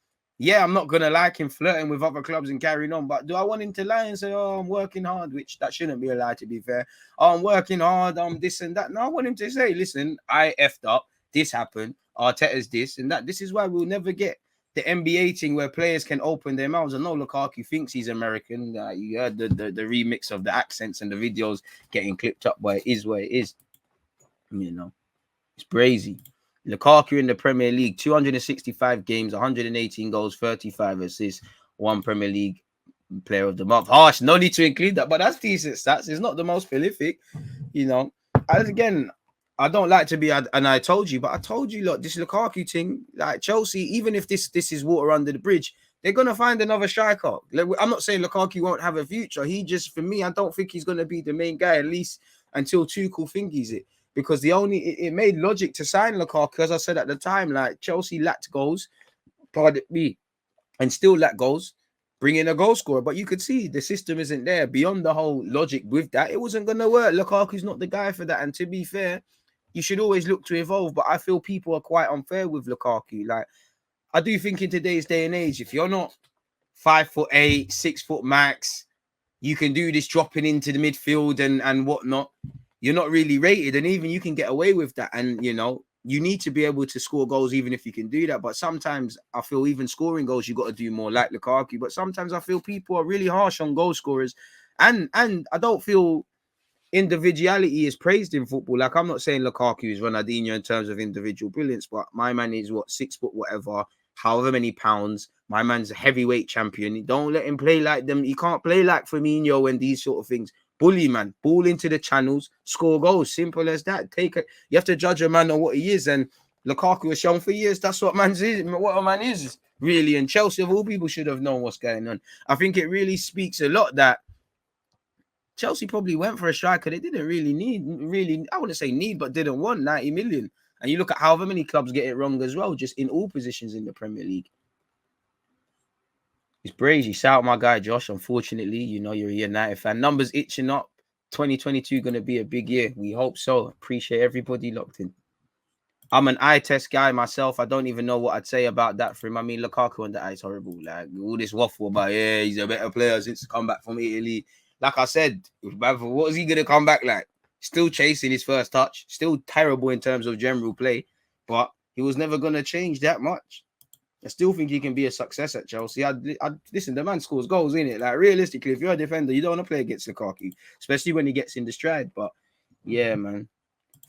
yeah, I'm not gonna like him flirting with other clubs and carrying on, but do I want him to lie and say, "Oh, I'm working hard," which that shouldn't be a lie, to be fair. "Oh, I'm working hard, this and that." No, I want him to say, "Listen, I effed up. This happened. Arteta's this and that." This is why we'll never get the NBA thing where players can open their mouths. I know Lukaku thinks he's American. You heard the remix of the accents and the videos getting clipped up, but it is what it is. You know, it's crazy. Lukaku in the Premier League, 265 games, 118 goals, 35 assists, 1 Premier League Player of the Month. Harsh, no need to include that, but that's decent stats. It's not the most prolific, you know. Again, I don't like to be, and I told you, but I told you, look, this Lukaku thing, like Chelsea, even if this is water under the bridge, they're going to find another striker. I'm not saying Lukaku won't have a future. He just, for me, I don't think he's going to be the main guy, at least until Tuchel thinks it. Because it made logic to sign Lukaku, as I said at the time, like Chelsea lacked goals, pardon me, and still lack goals, bring in a goal scorer. But you could see the system isn't there. Beyond the whole logic with that, it wasn't going to work. Lukaku's not the guy for that. And to be fair, you should always look to evolve. But I feel people are quite unfair with Lukaku. Like, I do think in today's day and age, if you're not 5'8", 6 foot max, you can do this dropping into the midfield and whatnot. You're not really rated, and even you can get away with that. And, you know, you need to be able to score goals even if you can do that. But sometimes I feel even scoring goals, you got to do more, like Lukaku. But sometimes I feel people are really harsh on goal scorers. And I don't feel individuality is praised in football. Like, I'm not saying Lukaku is Ronaldinho in terms of individual brilliance, but my man is, 6 foot whatever, however many pounds. My man's a heavyweight champion. Don't let him play like them. He can't play like Firmino and these sort of things. Bully, man. Ball into the channels, score goals. Simple as that. You have to judge a man on what he is. And Lukaku has shown for years that's what a man is, really. And Chelsea, of all people, should have known what's going on. I think it really speaks a lot that Chelsea probably went for a striker they didn't really need, I wouldn't say need, but didn't want 90 million. And you look at however many clubs get it wrong as well, just in all positions in the Premier League. It's crazy. Shout out my guy Josh. Unfortunately, you know, you're a United fan. Numbers itching up. 2022 going to be a big year. We hope so. Appreciate everybody locked in. I'm an eye test guy myself. I don't even know what I'd say about that for him. I mean, Lukaku on the eye is horrible. Like, all this waffle about, yeah, he's a better player since come back from Italy. Like I said, what is he going to come back like? Still chasing his first touch. Still terrible in terms of general play. But he was never going to change that much. I still think he can be a success at Chelsea. Listen, the man scores goals, innit? Like, realistically, if you're a defender, you don't want to play against Lukaku, especially when he gets in the stride. But, yeah, man.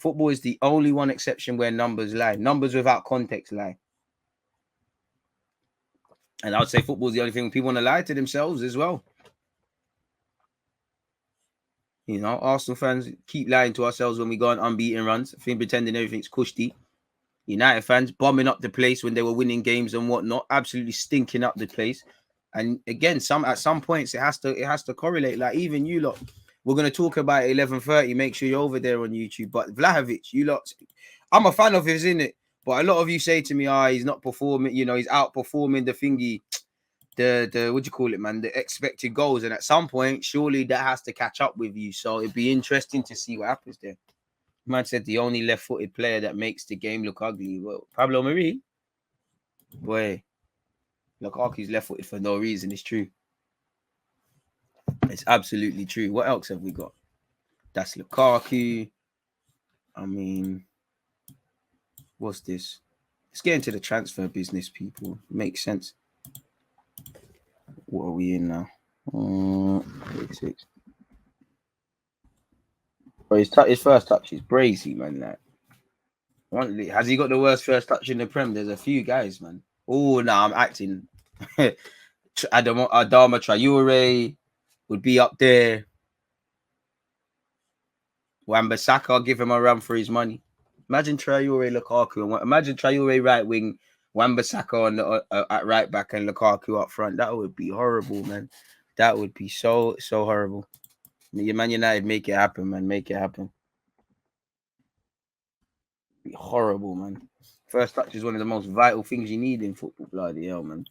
Football is the only one exception where numbers lie. Numbers without context lie. And I would say football is the only thing people want to lie to themselves as well. You know, Arsenal fans keep lying to ourselves when we go on unbeaten runs, pretending everything's cushy. United fans bombing up the place when they were winning games and whatnot, absolutely stinking up the place. And again, at some points it has to correlate. Like, even you lot, we're gonna talk about 11:30. Make sure you're over there on YouTube. But Vlahovic, you lot, I'm a fan of his, in it. But a lot of you say to me, he's not performing. You know, he's outperforming the thingy, the what do you call it, man? The expected goals. And at some point, surely that has to catch up with you. So it'd be interesting to see what happens there. Man said the only left-footed player that makes the game look ugly. Well, Pablo Mari. Boy, Lukaku's left-footed for no reason. It's true. It's absolutely true. What else have we got? That's Lukaku. I mean, what's this? Let's get into the transfer business, people. Makes sense. What are we in now? 86. Bro, his first touch is brazy, man. Like, has he got the worst first touch in the Prem? There's a few guys, man. Oh, no, I'm acting. Adama Traore would be up there. Wan-Bissaka, I'll give him a run for his money. Imagine Traore, Lukaku. Imagine Traore right wing, Wan-Bissaka on the, at right back and Lukaku up front. That would be horrible, man. That would be so horrible. Man United, make it happen, man. Make it happen. Be horrible, man. First touch is one of the most vital things you need in football. Bloody hell, man.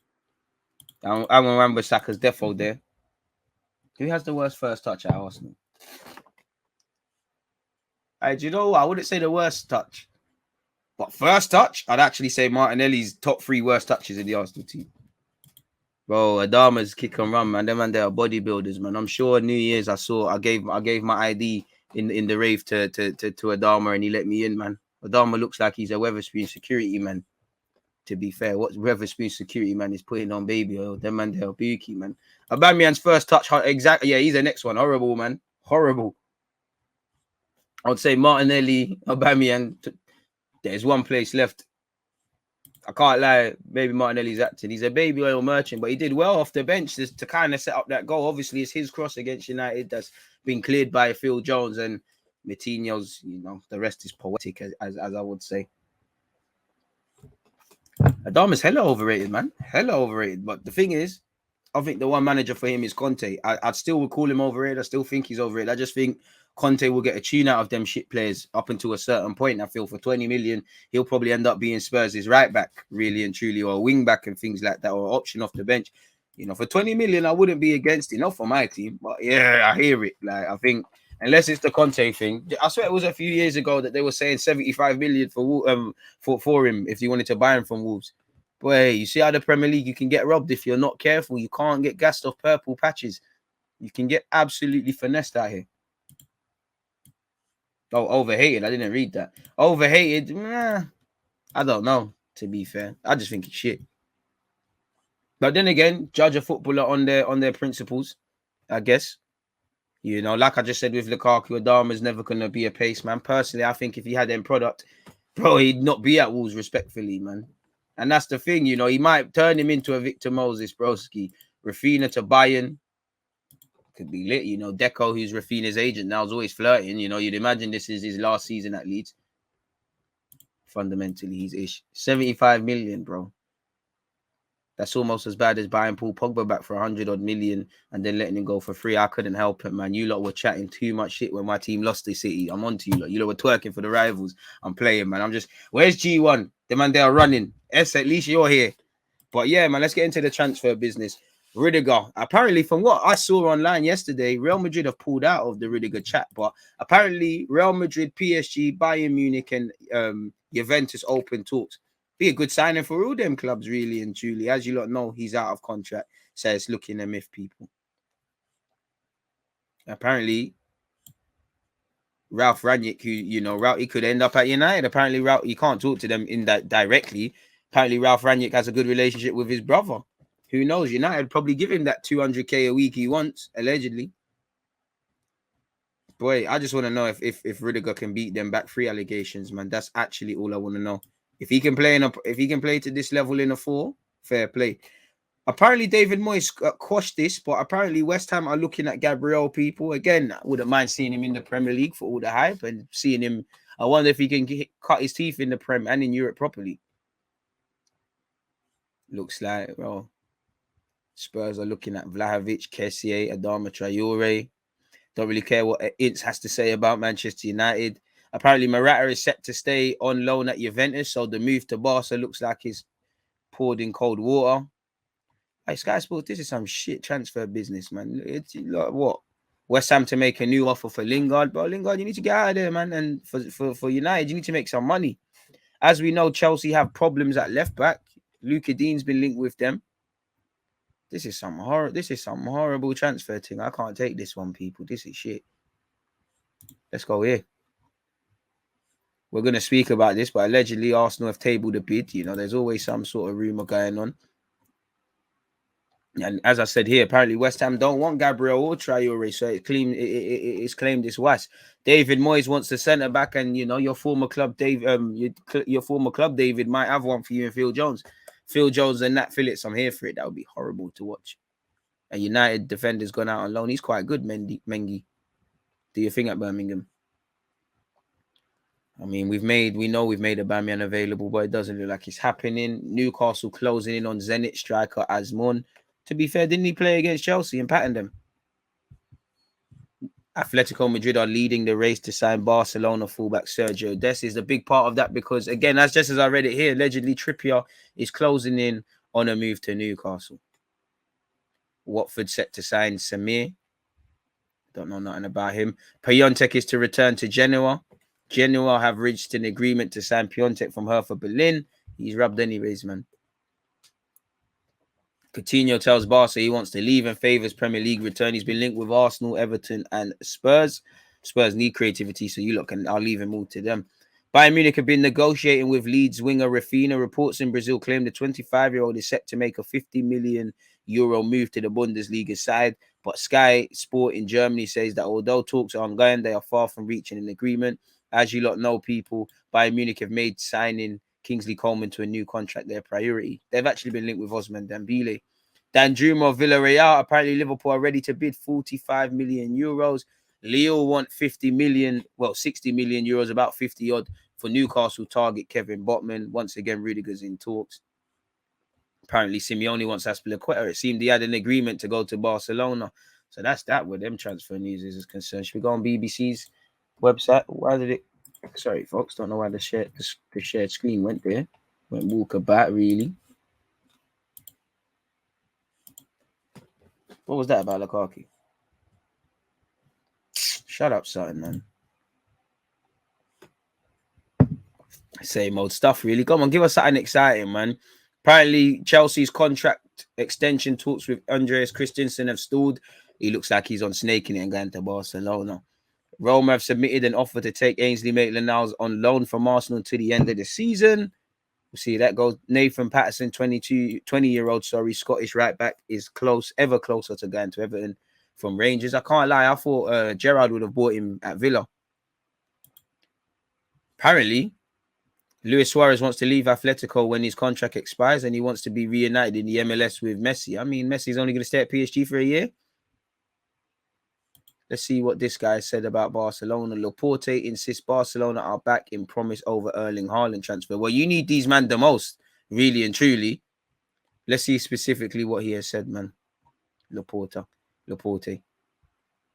I'm Wan-Bissaka's defo there. Who has the worst first touch at Arsenal? Do you know what? I wouldn't say the worst touch. But first touch, I'd actually say Martinelli's top 3 worst touches in the Arsenal team. Bro, Adama's kick and run, man. Them man, they are bodybuilders, man. I'm sure New Year's I gave my ID in the rave to Adama and he let me in, man. Adama looks like he's a Weatherspoon security man. To be fair, what Weatherspoon security man is putting on baby oil. Them man, they're bookie, man. Aubameyang's first touch, exactly. Yeah, he's the next one. Horrible, man. Horrible. I would say Martinelli, Aubameyang. There's one place left. I can't lie. Maybe Martinelli's acting. He's a baby oil merchant, but he did well off the bench to kind of set up that goal. Obviously, it's his cross against United that's been cleared by Phil Jones and Moutinho's. You know, the rest is poetic, as I would say. Adama's hella overrated, man. Hella overrated. But the thing is, I think the one manager for him is Conte. I still would call him overrated. I still think he's overrated. I just think Conte will get a tune out of them shit players up until a certain point. I feel for 20 million, he'll probably end up being Spurs' right back, really and truly, or wing back and things like that, or option off the bench. You know, for 20 million, I wouldn't be against it. Not for my team, but yeah, I hear it. Like, I think unless it's the Conte thing, I swear it was a few years ago that they were saying 75 million for him if you wanted to buy him from Wolves. Boy, you see how the Premier League, you can get robbed if you're not careful. You can't get gassed off purple patches. You can get absolutely finessed out here. Oh, overhated. I didn't read that. Overhated. I don't know, to be fair. I just think it's shit. But then again, judge a footballer on their principles, I guess. You know, like I just said with Lukaku, Adama's never going to be a pace man. Personally, I think if he had them product, bro, he'd not be at Wolves, respectfully, man. And that's the thing, you know, he might turn him into a Victor Moses, broski. Rafinha to Bayern could be lit, you know. Deco, who's Rafinha's agent now, is always flirting. You know, you'd imagine this is his last season at Leeds. Fundamentally, he's ish. 75 million, bro. That's almost as bad as buying Paul Pogba back for 100-odd million and then letting him go for free. I couldn't help it, man. You lot were chatting too much shit when my team lost the City. I'm on to you lot. You lot were twerking for the rivals. I'm playing, man. Where's G1? The man, they are running. At least you're here. But yeah, man, let's get into the transfer business. Rudiger. Apparently, from what I saw online yesterday, Real Madrid have pulled out of the Rudiger chat. But apparently, Real Madrid, PSG, Bayern Munich, and Juventus open talks. Be a good signing for all them clubs, really and truly. As you lot know, he's out of contract. So it's looking a myth, people. Apparently, Ralph Rangnick, who, you know, he could end up at United. Apparently, Ralph, you can't talk to them in that directly. Apparently, Ralph Rangnick has a good relationship with his brother. Who knows? United probably give him that 200k a week he wants, allegedly. Boy, I just want to know if Rudiger can beat them back 3 allegations, man. That's actually all I want to know. If he can play to this level in a 4, fair play. Apparently, David Moyes quashed this, but apparently West Ham are looking at Gabriel, people. Again, I wouldn't mind seeing him in the Premier League for all the hype and seeing him. I wonder if he can cut his teeth in the Prem and in Europe properly. Looks like, well, Spurs are looking at Vlahovic, Kessié, Adama Traore. Don't really care what Ince has to say about Manchester United. Apparently, Morata is set to stay on loan at Juventus, so the move to Barca looks like he's poured in cold water. Hey, Sky Sports, this is some shit transfer business, man. It's like what? West Ham to make a new offer for Lingard. But Lingard, you need to get out of there, man. And for United, you need to make some money. As we know, Chelsea have problems at left back. Luka Dean's been linked with them. This is some horrible transfer thing. I can't take this one, people. This is shit. Let's go here. We're going to speak about this, but allegedly Arsenal have tabled a bid. You know, there's always some sort of rumour going on. And as I said here, apparently West Ham don't want Gabriel or Traore, so it's claimed it's West. David Moyes wants the centre back, and you know your former club, David might have one for you and Phil Jones. Phil Jones and Nat Phillips, I'm here for it. That would be horrible to watch. A United defender's gone out on loan. He's quite good, Mengi. Do you think at Birmingham? I mean, we know we've made Aubameyang available, but it doesn't look like it's happening. Newcastle closing in on Zenit striker Azmoun. To be fair, didn't he play against Chelsea and pattern them? Atletico Madrid are leading the race to sign Barcelona fullback Sergio Dest. Is a big part of that because, again, just as I read it here, allegedly Trippier is closing in on a move to Newcastle. Watford set to sign Samir. Don't know nothing about him. Piontek is to return to Genoa. Genoa have reached an agreement to sign Piontek from Hertha Berlin. He's rubbed anyways, man. Coutinho tells Barca he wants to leave and favours Premier League return. He's been linked with Arsenal, Everton and Spurs. Spurs need creativity, so I'll leave him all to them. Bayern Munich have been negotiating with Leeds winger Rafinha. Reports in Brazil claim the 25-year-old is set to make a 50 million euro move to the Bundesliga side. But Sky Sport in Germany says that although talks are ongoing, they are far from reaching an agreement. As you lot know, people, Bayern Munich have made signing Kingsley Coleman to a new contract their priority. They've actually been linked with Osman Dembele. Danjuma of Villarreal, apparently Liverpool are ready to bid 45 million euros. Lille want 60 million euros, about 50 odd for Newcastle target Kevin Botman. Once again, Rudiger's in talks. Apparently Simeone wants Azpilicueta. It seemed he had an agreement to go to Barcelona. So that's that with them transfer news is concerned. Should we go on BBC's website? Why did it? Sorry, folks. Don't know why the shared screen went there. Went walkabout, really. What was that about Lukaku? Shut up, son, man. Same old stuff, really. Come on, give us something exciting, man. Apparently, Chelsea's contract extension talks with Andreas Christensen have stalled. He looks like he's on snaking it and going to Barcelona. Roma have submitted an offer to take Ainsley Maitland-Niles on loan from Arsenal to the end of the season. We'll see that goes. Nathan Patterson, 20-year-old, Scottish right back, is ever closer to going to Everton from Rangers. I can't lie, I thought Gerrard would have bought him at Villa. Apparently, Luis Suarez wants to leave Atletico when his contract expires and he wants to be reunited in the MLS with Messi. I mean, Messi's only going to stay at PSG for a year. Let's see what this guy said about Barcelona. Laporte insists Barcelona are back in promise over Erling Haaland transfer. Well, you need these man the most, really and truly. Let's see specifically what he has said, man. Laporte.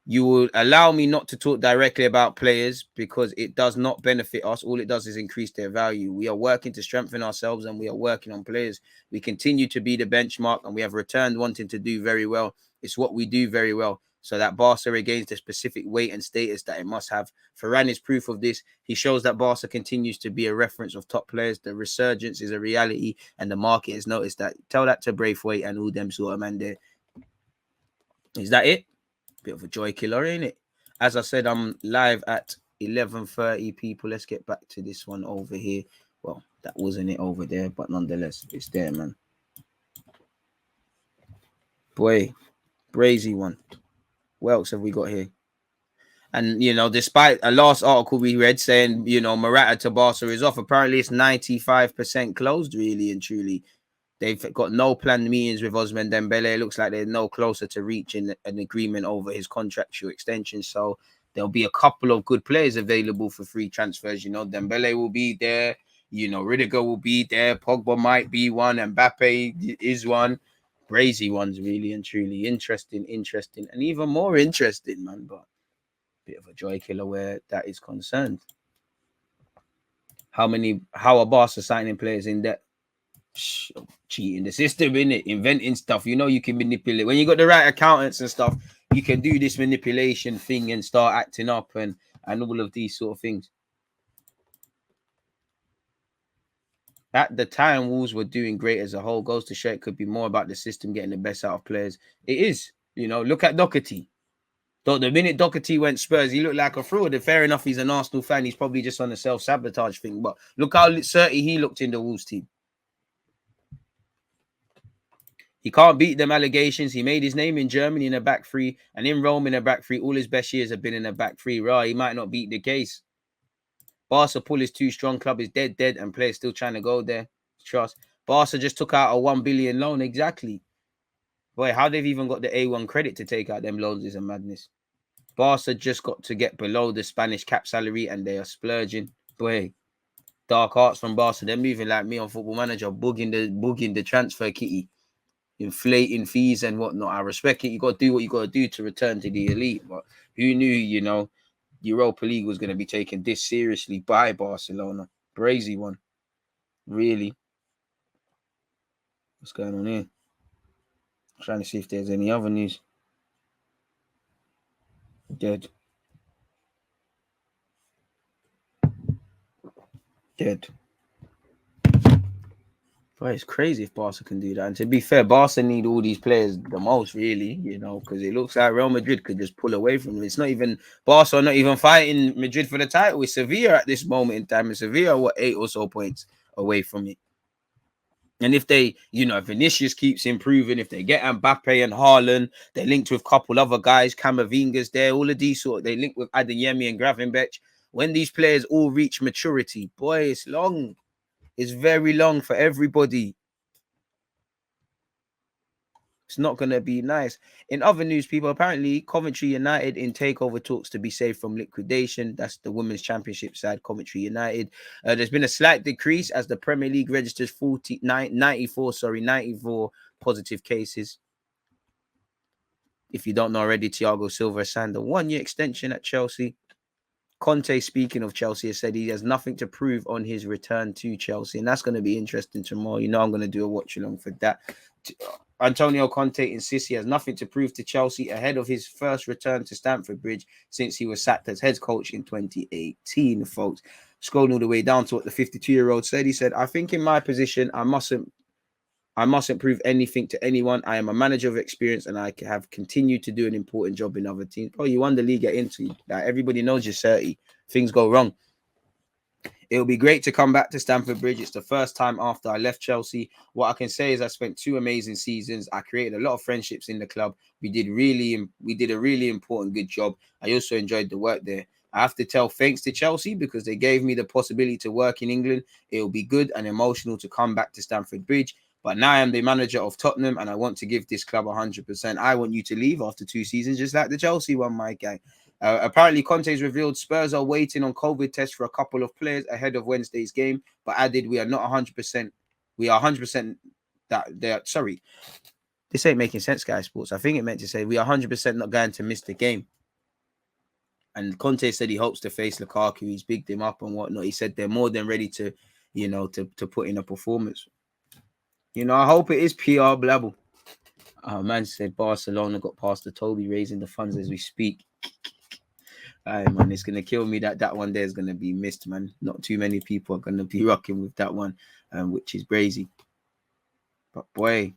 You will allow me not to talk directly about players because it does not benefit us. All it does is increase their value. We are working to strengthen ourselves and we are working on players. We continue to be the benchmark and we have returned wanting to do very well. It's what we do very well. So that Barca regains the specific weight and status that it must have. Varane is proof of this. He shows that Barca continues to be a reference of top players. The resurgence is a reality and the market has noticed that. Tell that to Braithwaite and all them sort of man there. Is that it? Bit of a joy killer, ain't it? As I said, I'm live at 11:30, people. Let's get back to this one over here. Well, that wasn't it over there, but nonetheless, it's there, man. Boy, brazy one. What else have we got here? And, you know, despite a last article we read saying, you know, Morata to Barca is off, apparently it's 95% closed, really and truly. They've got no planned meetings with Osman Dembele. It looks like they're no closer to reaching an agreement over his contractual extension. So there'll be a couple of good players available for free transfers. You know, Dembele will be there. You know, Rudiger will be there. Pogba might be one. Mbappe is one. Brazy ones, really and truly. Interesting, and even more interesting, man. But a bit of a joy killer where that is concerned. How are Barca signing players in debt? Cheating the system, innit? Inventing stuff. You know you can manipulate. When you got the right accountants and stuff, you can do this manipulation thing and start acting up and all of these sort of things. At the time, Wolves were doing great as a whole. Goes to show it could be more about the system getting the best out of players. It is. Look at Doherty. The minute Doherty went Spurs, he looked like a fraud. Fair enough, he's an Arsenal fan. He's probably just on a self-sabotage thing. But look how certain he looked in the Wolves team. He can't beat them allegations. He made his name in Germany in a back three and in Rome in a back three. All his best years have been in a back three. Right, he might not beat the case. Barca pull is too strong. Club is dead, and players still trying to go there. Trust. Barca just took out a 1 billion loan. Exactly. Boy, how they've even got the A1 credit to take out them loans is a madness. Barca just got to get below the Spanish cap salary and they are splurging. Boy, dark arts from Barca. They're moving like me on Football Manager, booging the transfer kitty, inflating fees and whatnot. I respect it. You got to do what you got to do to return to the elite. But who knew, Europa League was going to be taken this seriously by Barcelona? Crazy one. Really. What's going on here? I'm trying to see if there's any other news. Dead. But it's crazy if Barca can do that. And to be fair, Barca need all these players the most, really, because it looks like Real Madrid could just pull away from them. It's not even Barca are not even fighting Madrid for the title. It's Sevilla at this moment in time. And Sevilla are 8 or so points away from it. And if they, Vinicius keeps improving, if they get Mbappe and Haaland, they're linked with a couple other guys, Camavinga's there, all of these they link with Adeyemi and Gravenberch. When these players all reach maturity, boy, it's long. It's very long for everybody. It's not going to be nice. In other news, people, apparently Coventry United in takeover talks to be saved from liquidation. That's the Women's Championship side, Coventry United. There's been a slight decrease as the Premier League registers 94 positive cases. If you don't know already, Thiago Silva signed a 1-year extension at Chelsea. Conte, speaking of Chelsea, has said he has nothing to prove on his return to Chelsea. And that's going to be interesting tomorrow. I'm going to do a watch along for that. Antonio Conte insists he has nothing to prove to Chelsea ahead of his first return to Stamford Bridge since he was sacked as head coach in 2018, folks. Scrolling all the way down to what the 52-year-old said. He said, I think in my position, I mustn't prove anything to anyone. I am a manager of experience and I have continued to do an important job in other teams. Oh, you won the league at Inter. Like, everybody knows you're 30. Things go wrong. It'll be great to come back to Stamford Bridge. It's the first time after I left Chelsea. What I can say is I spent 2 amazing seasons. I created a lot of friendships in the club. We did a really important, good job. I also enjoyed the work there. I have to tell thanks to Chelsea because they gave me the possibility to work in England. It'll be good and emotional to come back to Stamford Bridge. But now I am the manager of Tottenham and I want to give this club 100%. I want you to leave after 2 seasons, just like the Chelsea one, my guy. Apparently, Conte's revealed Spurs are waiting on COVID tests for a couple of players ahead of Wednesday's game, but added we are not 100%. We are 100% that they're sorry. This ain't making sense, Sky Sports. I think it meant to say we are 100% not going to miss the game. And Conte said he hopes to face Lukaku. He's bigged him up and whatnot. He said they're more than ready to, to put in a performance. I hope it is PR blabble. Man said Barcelona got past the Toby raising the funds as we speak. Man, it's gonna kill me that one there is gonna be missed, man. Not too many people are gonna be rocking with that one, which is crazy. But boy,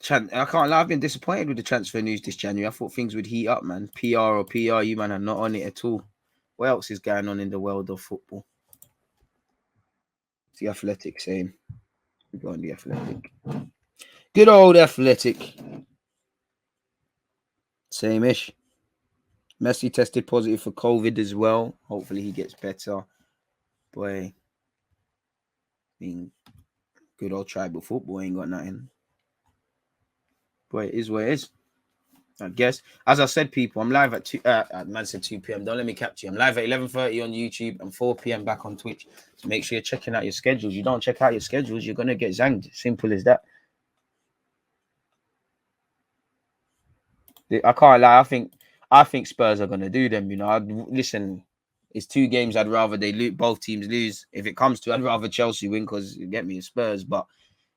I can't lie, I've been disappointed with the transfer news this January. I thought things would heat up, man. PR, you man are not on it at all. What else is going on in the world of football? It's the Athletic saying. We go on the Athletic. Good old Athletic. Same-ish. Messi tested positive for COVID as well. Hopefully he gets better. Boy, good old tribal football ain't got nothing. Boy, it is what it is. I guess. As I said, people, I'm live at 2 p.m. Don't let me capture you. I'm live at 11:30 on YouTube and 4 p.m. back on Twitch. So make sure you're checking out your schedules. You don't check out your schedules, you're gonna get zanged. Simple as that. I can't lie. I think Spurs are gonna do them. Listen, it's 2 games. I'd rather both teams lose. If it comes to, I'd rather Chelsea win because get me a Spurs. But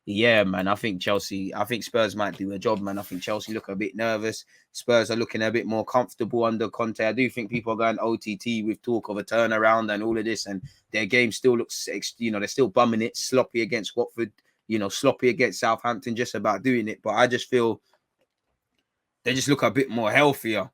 Yeah, man. I think Spurs might do a job, man. I think Chelsea look a bit nervous. Spurs are looking a bit more comfortable under Conte. I do think people are going OTT with talk of a turnaround and all of this, and their game still looks, they're still bumming it, sloppy against Watford, sloppy against Southampton, just about doing it. But I just feel they just look a bit more healthier.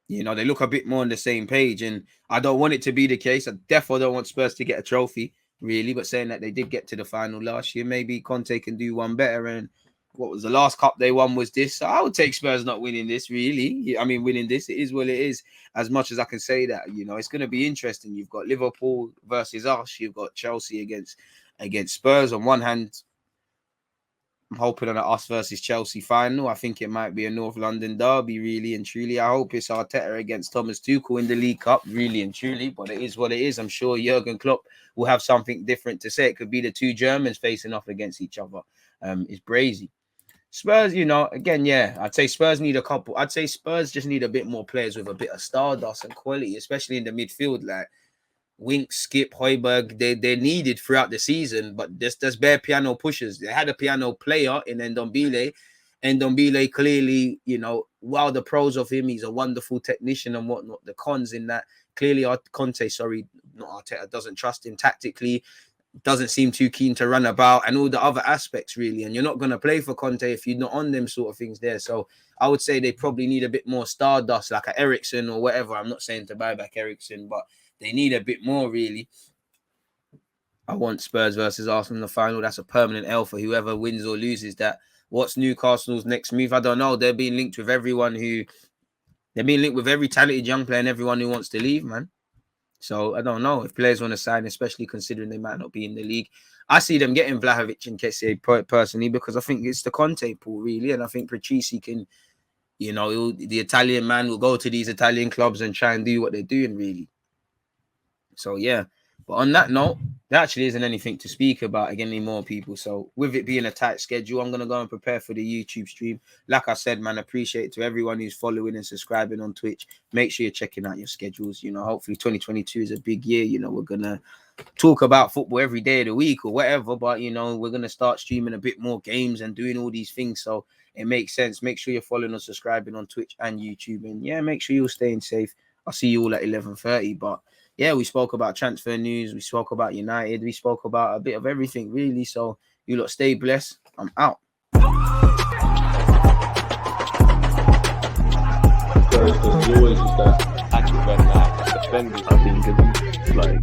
They look a bit more on the same page, and I don't want it to be the case. I definitely don't want Spurs to get a trophy, really, but saying that they did get to the final last year, maybe Conte can do one better. And what was the last cup they won was this. So I would take Spurs not winning this, really. I mean, winning this, it is what it is. As much as I can say that, it's going to be interesting. You've got Liverpool versus us. You've got Chelsea against Spurs. On one hand, I'm hoping on an us versus Chelsea final. I think it might be a North London derby, really and truly. I hope it's Arteta against Thomas Tuchel in the League Cup, really and truly. But it is what it is. I'm sure Jurgen Klopp will have something different to say. It could be the two Germans facing off against each other. It's brazy. Spurs, again, yeah, I'd say Spurs need a couple. I'd say Spurs just need a bit more players with a bit of stardust and quality, especially in the midfield. Like Winks, Skip, Højbjerg, they're needed throughout the season, but there's bare piano pushers. They had a piano player in Ndombele. Ndombele clearly, while the pros of him, he's a wonderful technician and whatnot. The cons in that, clearly Conte, not Arteta, doesn't trust him tactically, doesn't seem too keen to run about, and all the other aspects, really. And you're not going to play for Conte if you're not on them sort of things there. So I would say they probably need a bit more stardust, like a Eriksen or whatever. I'm not saying to buy back Eriksen, but they need a bit more, really. I want Spurs versus Arsenal in the final. That's a permanent L for whoever wins or loses that. What's Newcastle's next move? I don't know. They're being linked with every talented young player and everyone who wants to leave, man. So I don't know if players want to sign, especially considering they might not be in the league. I see them getting Vlahovic and Kessie personally, because I think it's the Conte pool, really. And I think Patrici can, the Italian man will go to these Italian clubs and try and do what they're doing, really. So, yeah. But on that note, there actually isn't anything to speak about again anymore, people. So with it being a tight schedule, I'm going to go and prepare for the YouTube stream. Like I said, man, appreciate it to everyone who's following and subscribing on Twitch. Make sure you're checking out your schedules. Hopefully 2022 is a big year. We're going to talk about football every day of the week or whatever. But, we're going to start streaming a bit more games and doing all these things. So it makes sense. Make sure you're following and subscribing on Twitch and YouTube. And, yeah, make sure you're staying safe. I'll see you all at 11:30. But yeah, we spoke about transfer news. We spoke about United. We spoke about a bit of everything, really. So you lot stay blessed. I'm out. There's always just that attitude when defenders, I think, it's like